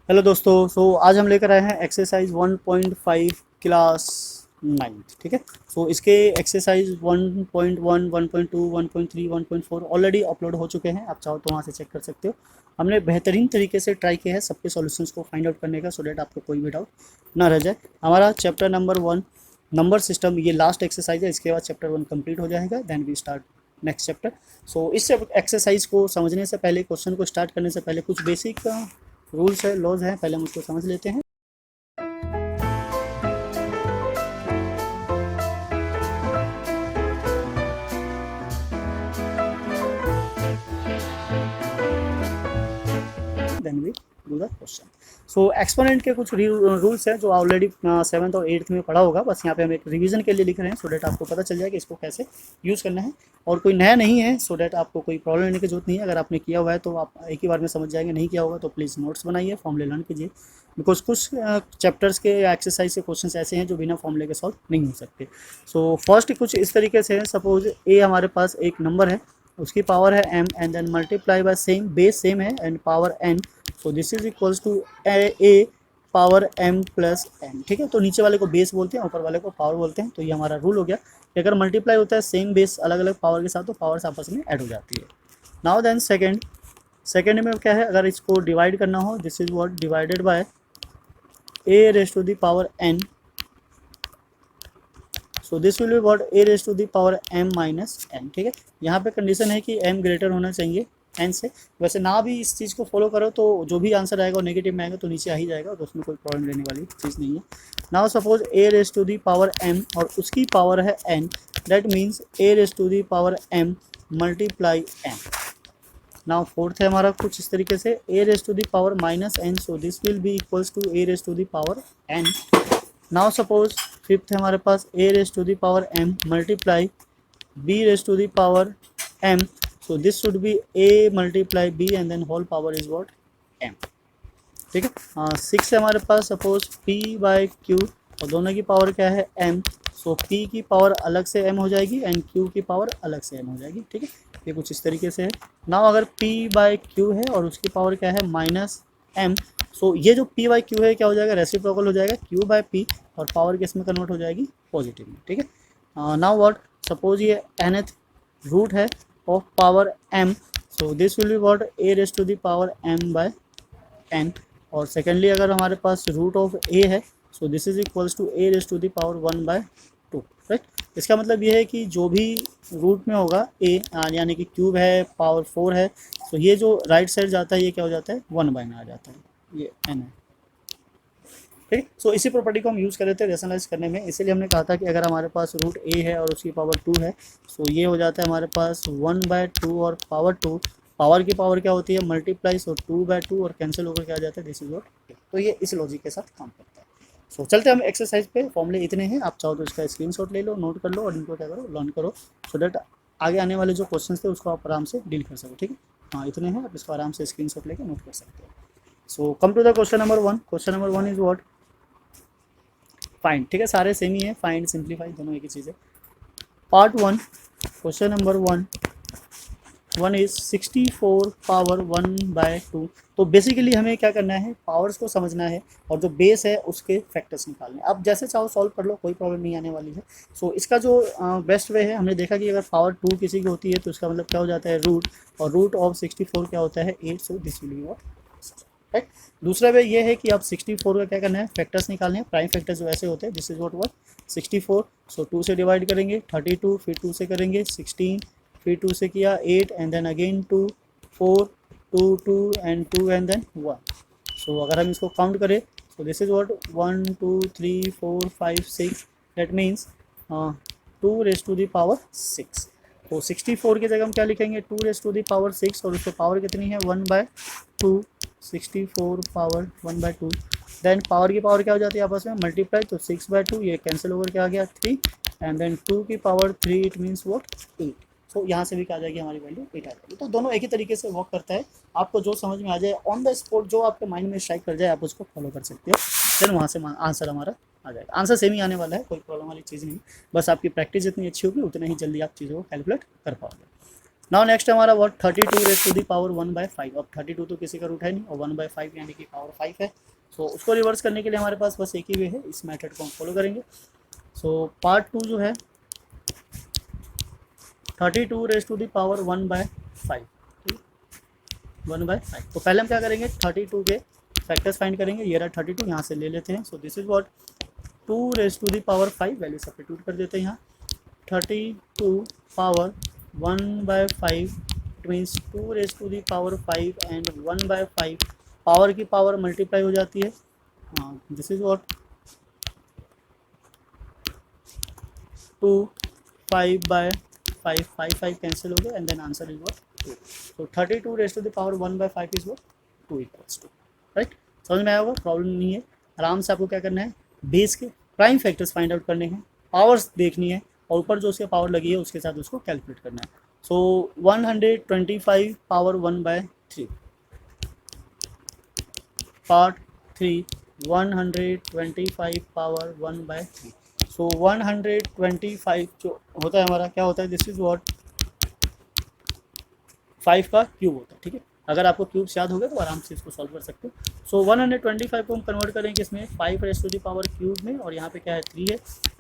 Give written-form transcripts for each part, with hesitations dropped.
Hello दोस्तों। आज हम लेकर आए हैं एक्सरसाइज 1.5 क्लास 9th। ठीक है। इसके एक्सरसाइज 1.1 1.2 1.3 1.4 ऑलरेडी अपलोड हो चुके हैं। आप चाहो तो वहाँ से चेक कर सकते हो। हमने बेहतरीन तरीके से ट्राई किया है सबके सॉल्यूशंस को फाइंड आउट करने का, सो डेट आपको कोई भी डाउट ना रह जाए। हमारा चैप्टर नंबर 1 नंबर सिस्टम ये लास्ट एक्सरसाइज है। इसके बाद चैप्टर 1 कंप्लीट हो जाएगा, then we start next chapter. इस एक्सरसाइज को समझने से पहले, क्वेश्चन को स्टार्ट करने से पहले कुछ बेसिक रूल्स है, लॉज हैं, पहले हम उसको समझ लेते हैं। Then we do the question. Exponent के कुछ रूल्स हैं जो ऑलरेडी 7th और 8th में पढ़ा होगा, बस यहाँ पे हम एक रिवीजन के लिए लिख रहे हैं सो डेट आपको पता चल जाए कि इसको कैसे यूज़ करना है। और कोई नया नहीं है सो डेट आपको कोई प्रॉब्लम लेने की जरूरत नहीं है। अगर आपने किया हुआ है तो आप एक ही बार में समझ जाएंगे, नहीं किया होगा तो प्लीज़ नोट्स बनाइए, फॉर्मूले लर्न कीजिए। बिकॉज कुछ चैप्टर्स के एक्सरसाइज के क्वेश्चन ऐसे हैं जो बिना फॉर्मूले के सॉल्व नहीं हो सकते। फर्स्ट कुछ इस तरीके से है। सपोज ए हमारे पास एक नंबर है, उसकी पावर है m and then multiply by same, base same है and power n। This is equals to a power m plus n। ठीक है। तो नीचे वाले को बेस बोलते हैं, ऊपर वाले को पावर बोलते हैं। तो ये हमारा रूल हो गया कि अगर मल्टीप्लाई होता है सेम बेस अलग अलग पावर के साथ तो पावर्स आपस में ऐड हो जाती है। नाउ देन सेकेंड में क्या है, अगर इसको डिवाइड करना हो, this is what divided by a raise to the power n। This will be what a raise to the power m minus n। ठीक है। यहाँ पे कंडीशन है कि m ग्रेटर होना चाहिए n से। वैसे ना भी इस चीज़ को फॉलो करो तो जो भी आंसर आएगा वो नेगेटिव में आएगा तो नीचे आ ही जाएगा, तो उसमें कोई प्रॉब्लम लेने वाली चीज़ नहीं है। Now suppose a raise to the power m और उसकी पावर है n, that means a raise to the power m multiply n। Now fourth है हमारा कुछ इस तरीके से a raise to the power minus n, so this will be equals to a raise to the power n। Now suppose fifth है हमारे पास a raise to the power m multiply b raise to the power m, so this should be a multiply b and then whole power is what m। ठीक है। Six है हमारे पास suppose p by q और दोनों की power क्या है m, सो p की पावर अलग से m हो जाएगी एंड q की पावर अलग से m हो जाएगी। ठीक है। ये कुछ इस तरीके से है। नाउ अगर p बाई q है और उसकी पावर क्या है माइनस m, सो ये जो p बाई q है क्या हो जाएगा, रेसिप्रोकल हो जाएगा q बाई p और पावर किस में कन्वर्ट हो जाएगी, पॉजिटिव में। ठीक है। नाउ व्हाट, सपोज ये nth रूट है of power m, so this will be what a raised to the power m by n। और सेकेंडली अगर हमारे पास रूट ऑफ a है, so this is equals to a raised to the power 1 by 2। Right. इसका मतलब ये है कि जो भी रूट में होगा a यानी कि क्यूब है, पावर 4 है, तो ये जो राइट साइड जाता है ये क्या हो जाता है, 1 बाय में आ जाता है, ये n है। ठीक। इसी प्रॉपर्टी को हम यूज़ कर रहे थे रेशनलाइज करने में, इसीलिए हमने कहा था कि अगर हमारे पास रूट ए है और उसकी पावर 2 है, ये हो जाता है हमारे पास 1 बाय 2 और पावर 2, पावर की पावर क्या होती है मल्टीप्लाई, 2 बाय 2 और कैंसिल होकर क्या आ जाता है, दिस इज व्हाट। तो ये इस लॉजिक के साथ काम करता है। चलते हम एक्सरसाइज पे। फॉर्मूले इतने हैं, आप चाहो तो इसका स्क्रीनशॉट ले लो, नोट कर लो और इनको क्या करो, लर्न करो, सो डेट आगे आने वाले जो क्वेश्चन थे उसको आप आराम से डील कर सको। ठीक है। हाँ इतने हैं, आप इसको आराम से स्क्रीनशॉट लेके नोट कर सकते हो। Come to the question number 1। Question number 1 is what, find. ठीक है, सारे सेम ही है, फाइंड सिंप्लीफाई दोनों एक ही चीज़ है। Part 1 question number 1 is 64 power 1 by 2। तो बेसिकली हमें क्या करना है, पावर्स को समझना है और जो बेस है उसके फैक्टर्स निकालने हैं। आप जैसे चाहो सॉल्व कर लो, कोई प्रॉब्लम नहीं आने वाली है। इसका जो बेस्ट वे है, हमने देखा कि अगर पावर 2 किसी की होती है तो इसका मतलब क्या हो जाता है, रूट, और रूट ऑफ 64 क्या होता है, 8। सो this will be what, right. दूसरा वे ये है कि आप 64 का क्या करना है, फैक्टर्स निकालने हैं। प्राइम फैक्टर्स जो ऐसे होते हैं, दिस इज व्हाट 64। 2 से डिवाइड करेंगे 32, फिर 2 से करेंगे 16, फिर 2 से किया 8 and then again 2, 4, 2, 2 and 2 and then 1। अगर हम इसको काउंट करें this is what 1 2 3 4 5 6, that means 2 raise to the power 6। 64 की जगह हम क्या लिखेंगे, 2 रेज टू द पावर 6 और उसकी पावर कितनी है, 1 by 2। 64 power 1 by 2, then power की पावर क्या हो जाती है आपस में मल्टीप्लाई, तो 6 बाय 2 ये कैंसिल होकर क्या आ गया 3 एंड देन 2 की पावर 3, इट मीन्स व्हाट 8। यहाँ से भी क्या आ जाएगी, हमारी वैल्यू 8 आ जाएगी। तो दोनों एक ही तरीके से वर्क करता है। आपको जो समझ में आ जाए ऑन द स्पॉट, जो आपके माइंड में स्ट्राइक कर जाए आप उसको फॉलो कर सकते हो, देन वहाँ से आंसर हमारा आ जाएगा। आंसर सेम ही आने वाला है, कोई प्रॉब्लम वाली चीज़ नहीं। बस आपकी प्रैक्टिस जितनी अच्छी होगी उतना ही जल्दी आप चीज़ों को कैलकुलेट कर पाओगे। नाउ नेक्स्ट हमारा what 32 raise to the power 1/5। अब 32 तो किसी का रूट है नहीं और 1/5 यानी कि पावर 5 है। सो उसको रिवर्स करने के लिए हमारे पास बस एक ही वे है, इस मेथड को हम फॉलो करेंगे। सो पार्ट 2 जो है 32 रेज टू द पावर 1/5, 1/5। तो पहले हम क्या करेंगे 32 के फैक्टर्स फाइंड करेंगे। ये रहा 32, यहाँ से ले लेते हैं। So this is what 2 raise to the power 5, value substitute कर देते हैं यहाँ। 32 power 1/5 it means 2 raise to the power 5 and 1/5 power की पावर मल्टीप्लाई हो जाती है। दिस इज व्हाट 2 5/5 5 कैंसिल हो गया and then answer is what 2। तो 32 raise to the power 1/5 is what 2 equals to, right. समझ में आया होगा, प्रॉब्लम नहीं है। आराम से आपको क्या करना है, बेस के प्राइम फैक्टर्स फाइंड आउट करने हैं, पावर्स देखनी है और ऊपर जो उसके पावर लगी है उसके साथ उसको कैलकुलेट करना है। सो 125 पावर 1/3, पार्ट 3 125 पावर 1/3। सो 125 जो होता है हमारा क्या होता है, दिस इज व्हाट 5 का क्यूब होता है, ठीक है। अगर आपको क्यूब्स याद हो गए तो आराम से इसको सॉल्व कर सकते हो। सो 125 को हम कन्वर्ट करेंगे इसमें 5 raise to the power cube में, और यहाँ पे क्या है 3 है।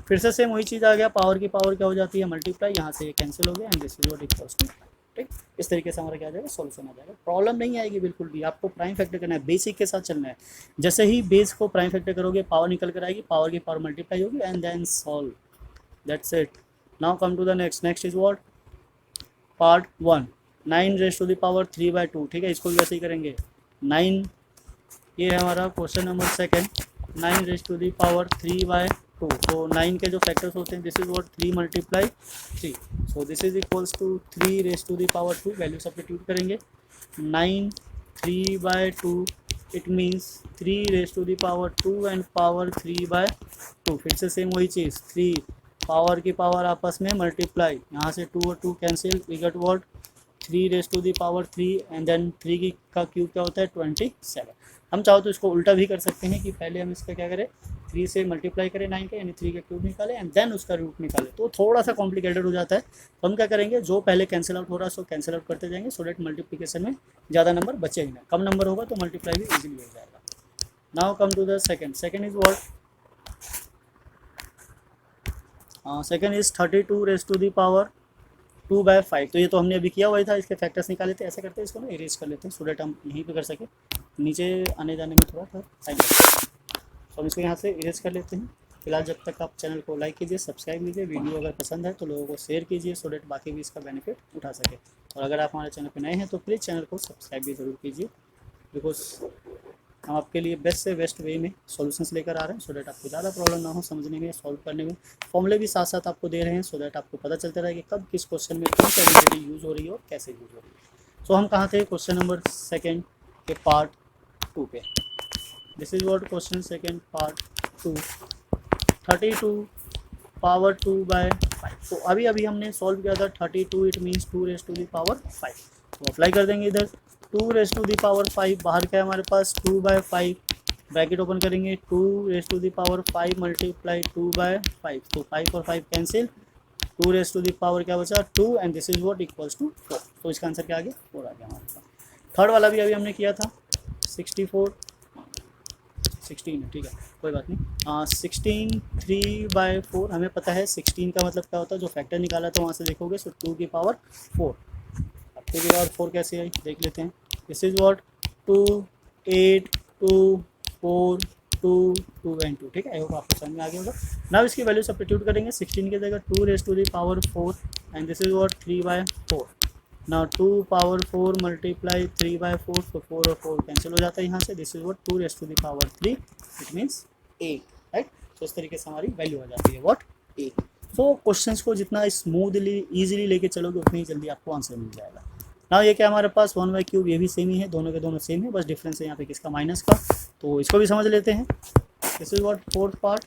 फिर से सेम वही चीज़ आ गया, पावर की पावर क्या हो जाती है मल्टीप्लाई, यहाँ से ये कैंसिल हो गया and this is what equals to, ठीक। इस तरीके से हमारा क्या आ जाएगा, सॉल्यूशन आ जाएगा। प्रॉब्लम नहीं आएगी बिल्कुल भी, आपको प्राइम फैक्टर करना है, बेसिक के साथ चलना है। जैसे ही बेस को प्राइम फैक्टर करोगे पावर निकल कर आएगी, पावर की पावर मल्टीप्लाई होगी and then solve, that's it. Now come to the next is what part 1 9 raise to the power 3/2, ठीक है। इसको भी वैसे ही करेंगे 9, ये है हमारा question number second, 9 raise to the power 3/2। तो 9 के जो फैक्टर्स होते हैं this is what 3 × 3, so this is equals to 3 raise to the power 2, value substitute करेंगे। 9 3/2 it means 3 raise to the power 2 and power 3/2। फिर से सेम वही चीज़, 3 power की पावर आपस में मल्टीप्लाई, यहाँ से 2 और 2 cancel, we get what 3 raise to the power 3 and then 3 की का क्यूब क्या होता है 27। हम चाहो तो इसको उल्टा भी कर सकते हैं कि पहले हम इसका क्या करें 3 से मल्टीप्लाई करें 9 का, यानी 3 का क्यूब निकालें एंड देन उसका रूट निकालें, तो थोड़ा सा कॉम्प्लिकेटेड हो जाता है। तो हम क्या करेंगे, जो पहले कैंसिल आउट हो रहा है उसको कैंसिल आउट करते जाएंगे, सो डेट मल्टीप्लिकेशन में ज़्यादा नंबर बचेगा ना, कम नंबर होगा तो मल्टीप्लाई भी ईजिली हो जाएगा। Now come to the second is what second is 32 raise to the power 2/5। तो ये तो हमने अभी किया हुआ था, इसके फैक्टर्स निकाले थे। ऐसे करते हैं इसको ना इरेज कर लेते हैं सो डेट हम यहीं पे कर सकें, नीचे आने जाने में थोड़ा सा टाइम लगता है। तो हम इसको यहाँ से इरेज कर लेते हैं। फिलहाल जब तक आप चैनल को लाइक कीजिए, सब्सक्राइब कीजिए, वीडियो अगर पसंद है तो लोगों को शेयर कीजिए सो डेट बाकी भी इसका बेनिफिट उठा सके। और अगर आप हमारे चैनल पर नए हैं तो प्लीज़ चैनल को सब्सक्राइब भी ज़रूर कीजिए, बिकॉज हम आपके लिए बेस्ट से बेस्ट वे में सॉल्यूशंस लेकर आ रहे हैं सो डेट आपको ज़्यादा प्रॉब्लम ना हो समझने में, सॉल्व करने में। फॉर्मूले भी साथ साथ आपको दे रहे हैं सो डेट आपको पता चलता रहे कि कब किस क्वेश्चन में कौन सी आइडेंटिटी यूज़ हो रही है और कैसे यूज़ हो रही है। सो हम कहाँ थे, क्वेश्चन नंबर सेकेंड के पार्ट 2 पे। This is what question second part 2, 32 power 2/5। तो अभी हमने सॉल्व किया था 32, it means 2 raise to the power 5। तो अप्लाई कर देंगे इधर 2 रेज टू द पावर 5, बाहर क्या है हमारे पास 2/5, ब्रैकेट ओपन करेंगे 2 raise to the power 5 multiply 2/5, तो 5 और 5 cancel, 2 raise to the power क्या बचा 2 and this is what equals to 4। तो इसका आंसर क्या आ गया 4 आ गया हमारे पास। थर्ड वाला भी अभी हमने किया था 16 ठीक है कोई बात नहीं। 16 3/4 हमें पता है 16 का मतलब क्या होता है, जो फैक्टर निकाला था वहाँ से देखोगे, सो 2 की पावर 4। अब 2 की पावर 4 कैसे आई देख लेते हैं। दिस इज व्हाट 2 8 2 4 2 2 एंड 2, ठीक है। आई होप आपको समझ में आ गया होगा। नाउ इसकी वैल्यू सब्स्टिट्यूट करेंगे, 16 की जगह 2 raise to the power 4 and this is what 3/4। Now 2 power 4 multiply 3/4, तो 4 और 4 कैंसिल हो जाता है यहाँ से, this is what 2 raise to the power 3 it means 8, right. तो इस तरीके से हमारी वैल्यू आ जाती है व्हाट 8। सो क्वेश्चंस को जितना स्मूथली ईजिली लेके चलोगे उतनी ही जल्दी आपको आंसर मिल जाएगा। ना ये क्या हमारे पास 1/3 ये भी सेम ही है, दोनों के दोनों सेम है, बस डिफरेंस है यहाँ पे किसका माइनस का। तो इसको भी समझ लेते हैं। This is what fourth part,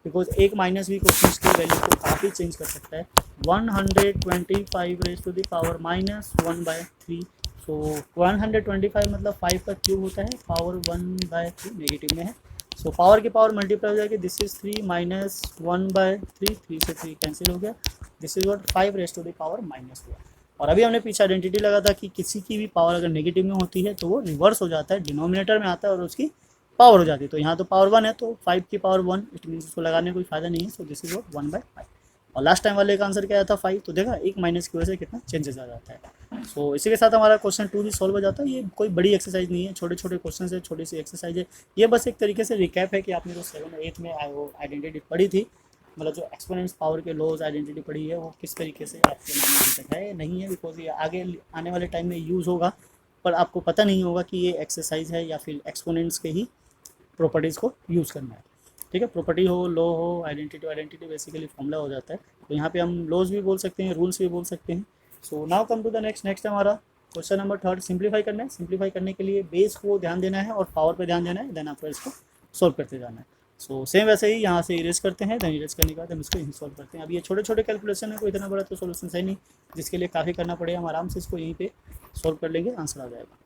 because एक माइनस भी क्वेश्चन की वैल्यू को काफ़ी चेंज कर सकता है। 125 रेज टू द पावर -1/3, सो 125 मतलब 5 का क्यूब होता है, पावर 1/3 नेगेटिव में है, सो पावर की पावर मल्टीप्लाई हो जाएगी, दिस इज 3 -1/3, 3 से 3 कैंसिल हो गया, this is what 5 raise to the power -1। और अभी हमने पीछे आइडेंटिटी लगा था कि किसी की भी पावर अगर नेगेटिव में होती है तो वो रिवर्स हो जाता है, डिनोमिनेटर में आता है और उसकी पावर हो जाती है। तो यहाँ तो पावर 1 है तो 5 की पावर 1, इट मीन इसको लगाने में कोई फायदा नहीं है। सो दिस इज वॉट 1/5। और लास्ट टाइम वाले का आंसर क्या आया था 5, तो देखा एक माइनस की वजह से कितना चेंजेस आ जाता है। सो इसी के साथ हमारा क्वेश्चन 2 भी सॉल्व हो जाता है। ये कोई बड़ी एक्सरसाइज नहीं है, छोटे छोटे क्वेश्चन है, छोटी सी एक्सरसाइज है। ये बस एक तरीके से रिकैप है कि आपने जो 7 8 में आइडेंटिटी पढ़ी थी, मतलब जो एक्सपोनेंट्स पावर के लॉज आइडेंटिटी पढ़ी है, वो किस तरीके से आपके माइंड में अभी तक है नहीं है, बिकॉज ये आगे आने वाले टाइम में यूज़ होगा, पर आपको पता नहीं होगा कि ये एक्सरसाइज है या फिर एक्सपोनेंट्स के ही प्रॉपर्टीज़ को यूज़ करना है। ठीक है, प्रॉपर्टी हो, लॉ हो, आइडेंटिटी बेसिकली फॉर्मूला हो जाता है। तो यहाँ पे हम लॉज भी बोल सकते हैं, रूल्स भी बोल सकते हैं। So now come to the next हमारा क्वेश्चन नंबर 3 सिंप्लीफाई करना है। सिंप्लीफाई करने के लिए बेस को ध्यान देना है और पावर पे ध्यान देना है, देन आपको इसको सॉल्व करते जाना है। सो सेम वैसे ही यहाँ से इरेज करते हैं, देन इरेज करने के बाद हम इसको यहीं सॉल्व करते हैं। अब ये छोटे छोटे कैलकुलेशन है, कोई इतना बड़ा तो सोल्यूशन है नहीं जिसके लिए काफ़ी करना पड़ेगा, हम आराम से इसको यहीं पे सॉल्व कर लेंगे, आंसर आ जाएगा।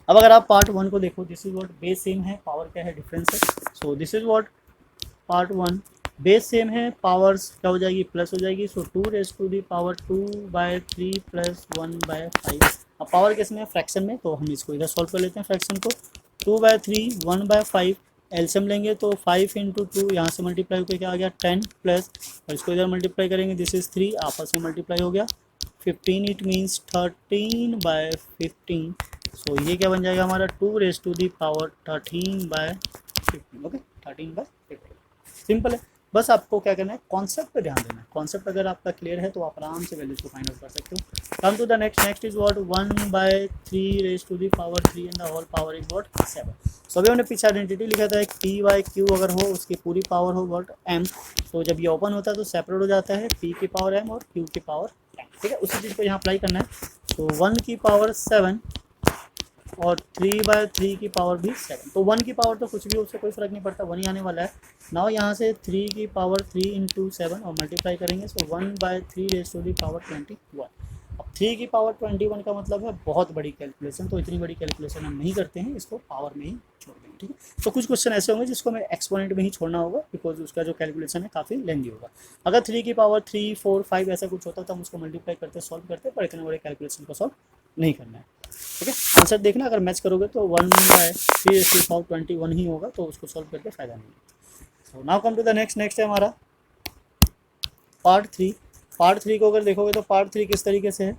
अब अगर आप पार्ट 1 को देखो, this is what base same है, पावर क्या है डिफरेंस है। सो this is what part 1, base same है, पावर्स क्या हो जाएगी प्लस हो जाएगी। सो 2⁻² प्लस 1/5। अब पावर किस में, फ्रैक्शन में, तो हम इसको इधर सॉल्व कर लेते हैं फ्रैक्शन को। 2/3 1/5 एलसीएम लेंगे तो 5 × 2 यहाँ से मल्टीप्लाई होकर क्या आ गया 10 प्लस, और इसको इधर मल्टीप्लाई करेंगे, दिस इज 3 आपस में मल्टीप्लाई हो गया 15, इट मीन्स 13/15। सो ये क्या बन जाएगा हमारा 2⁻13/15। ओके, 13/15 सिंपल है। बस आपको क्या करना है, कॉन्सेप्ट पे ध्यान देना है। कॉन्सेप्ट अगर आपका क्लियर है तो आप आराम से वैल्यूज को फाइंड आउट कर सकते हो। Come to the next is what 1/3⁻³ and the whole power is what 7। So अभी हमने पीछे आइडेंटिटी लिखा था P/Q अगर हो उसकी पूरी पावर हो व्हाट M। तो जब ये ओपन होता है तो सेपरेट हो जाता है P की पावर M और Q की पावर M। ठीक है, उसी चीज़ को यहाँ अप्लाई करना है। तो 1 की पावर 7 और 3/3 की पावर भी 7। तो 1 की पावर तो कुछ भी, उससे कोई फर्क नहीं पड़ता, 1 ही आने वाला है। नाउ यहाँ से 3 की पावर 3 × 7 और मल्टीप्लाई करेंगे, सो 1/3⁻21। अब 3 की पावर 21 का मतलब है बहुत बड़ी कैलकुलेशन, तो इतनी बड़ी कैलकुलेशन हम नहीं करते हैं, इसको पावर में ही छोड़ देंगे। ठीक है, तो कुछ क्वेश्चन ऐसे होंगे जिसको हमें एक्सपोनेंट में ही छोड़ना होगा, बिकॉज उसका जो कैलकुलेशन है काफ़ी लेंदी होगा। अगर 3 की पावर 3 4 5 ऐसा कुछ होता तो हम उसको मल्टीप्लाई करते सॉल्व करते, पर इतने बड़े कैलकुलेशन को सॉल्व नहीं करना है। ठीक है, आंसर देखना, अगर मैच करोगे तो 1/3⁻21 ही होगा, तो उसको सॉल्व करके फायदा नहीं है। So now come to the next है हमारा पार्ट 3। पार्ट 3 को अगर देखोगे तो पार्ट 3 किस तरीके से है,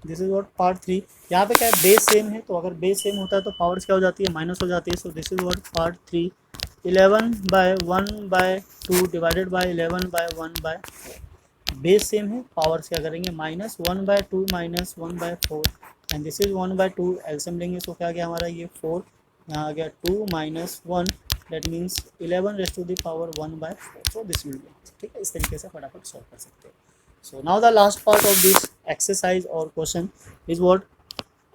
दिस इज व्हाट पार्ट 3। यहाँ पे क्या है, बेस सेम है, तो अगर बेस सेम होता है तो पावर्स क्या हो जाती है, माइनस हो जाती है। सो this is what part 3, 11/1/2 divided by 11/1/4। Base same है, पावर्स क्या करेंगे, -1/2 -1/4 एंड दिस इज 1/2 एलसीएम लेंगे, सो क्या आ गया हमारा ये 4, यहाँ आ गया 2 - 1 that means 11⁻1/4। So this will B, ठीक है, इस तरीके से फटाफट सॉल्व कर सकते हो। So now the last part of this exercise or question is what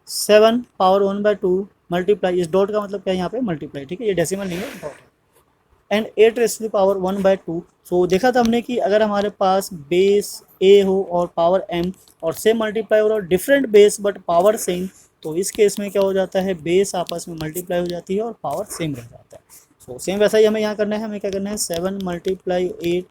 7 power 1/2 multiply, इस डॉट का मतलब क्या है यहाँ पे मल्टीप्लाई, ठीक है, ये डेसिमल नहीं है, डॉट है, एंड 8⁻² 1/2। सो देखा था हमने कि अगर हमारे पास बेस ए हो और पावर m और सेम मल्टीप्लाई हो रहा हो, different base but power same, तो इस केस में क्या हो जाता है, बेस आपस में मल्टीप्लाई हो जाती है और पावर सेम रह जाता है। सो सेम वैसा ही हमें यहाँ करना है, हमें क्या करना है 7 × 8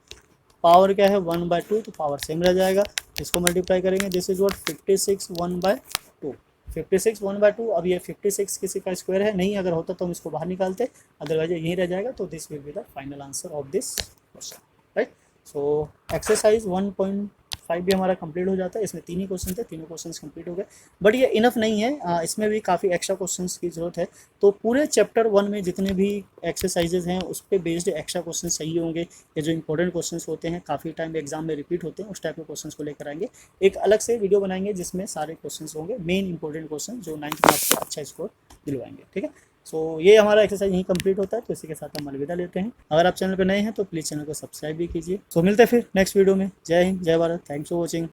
पावर क्या है 1/2, तो पावर सेम रह जाएगा, इसको मल्टीप्लाई करेंगे, दिस इज व्हाट 56 1/2। 56 1/2। अब ये 56 किसी का स्क्वायर है नहीं, अगर होता तो हम इसको बाहर निकालते, अदरवाइज यही रह जाएगा। तो this will be the final answer of this question, right. So exercise 1.5 भी हमारा कंप्लीट हो जाता है। इसमें 3 ही क्वेश्चन थे, तीनों क्वेश्चन कंप्लीट हो गए, बट ये इनफ नहीं है, इसमें भी काफ़ी एक्स्ट्रा क्वेश्चंस की ज़रूरत है। तो पूरे चैप्टर 1 में जितने भी एक्सरसाइजेज हैं उस पर बेस्ड एक्स्ट्रा क्वेश्चन चाहिए होंगे, ये जो इंपॉर्टेंट क्वेश्चन होते हैं, काफ़ी टाइम एग्जाम में रिपीट होते हैं, उस टाइप के क्वेश्चन को लेकर आएंगे। एक अलग से वीडियो बनाएंगे जिसमें सारे क्वेश्चन होंगे, मेन इंपॉर्टेंट क्वेश्चन जो 9th में आपको अच्छा स्कोर दिलवाएंगे। ठीक है, सो ये हमारा एक्सरसाइज यहीं कंप्लीट होता है। तो इसी के साथ हम अलविदा लेते हैं। अगर आप चैनल पर नए हैं तो प्लीज़ चैनल को सब्सक्राइब भी कीजिए। सो मिलते हैं फिर नेक्स्ट वीडियो में। जय हिंद, जय भारत, थैंक्स फॉर वॉचिंग।